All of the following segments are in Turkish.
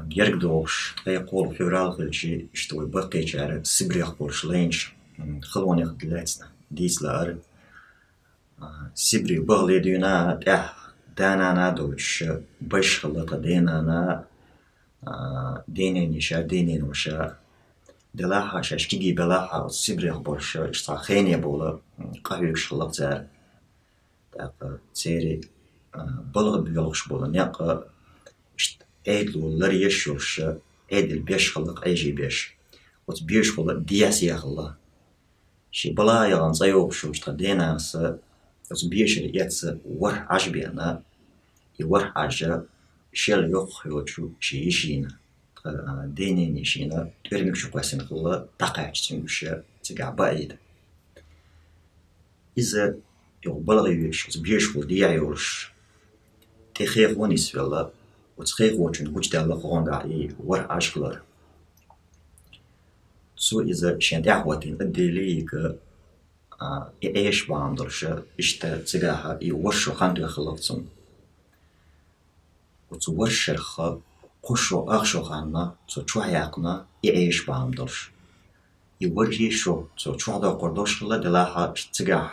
Gerg doos, qol fevraal geltje, stoi bakkeetje, Sibriach Porcelains, gewoon de laatste, dieselaar. Sibri bagleduna, danana doos, bashgalata denana, denenisha, denenosha, de laha, shashkigi belaha, Sibriach Porcelains, sta geen bolle, kahuk schalata, serie, balgebiologisch bollen, ja. Eidlo larieshos eidel beshkhalq eji besh wat beshkhol diasiakhla shi bala yagan zayob shosh tadenas as besh yats war ajbiana I war aja shel yok yochu shi shina deneni shina termik shukwasin khla taqachtin busha tsigabaid iza yo bala yesh beshkhol diayosh تخيخ ونيس والله وتخيخ وجن وجد الله قرآن عليه ور عشقلر سو إذا شندع واتين الدليل إيش بعمرش إشتا تجاها يورشو خندق خلاصم وتورشخ قشو أخشو خنا تشوحيقنا إيش بعمرش يورجي شو تشوحدا قردوش خلا دلاها تجاه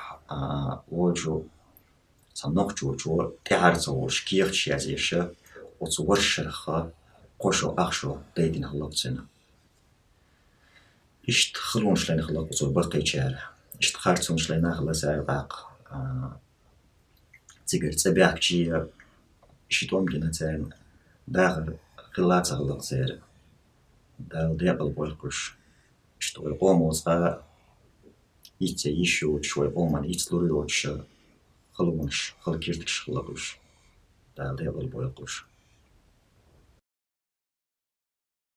وجو سنوكجو تعرضوش كيرش يزيش وتورشخ قشو أخشو تيدين خلاصنا إشت خلونش لين خلاص وبقي شارع إشت خارجونش لين خلاص عباق تيجر تبيعك شيء إشت ومجنا تان داخل خلاص خلاص زير دال ديابل بولكوش إشت ويقوموز يشو شوي قومان يتلوريوش خلونش خلكيرتش خلاص دال ديابل بولكوش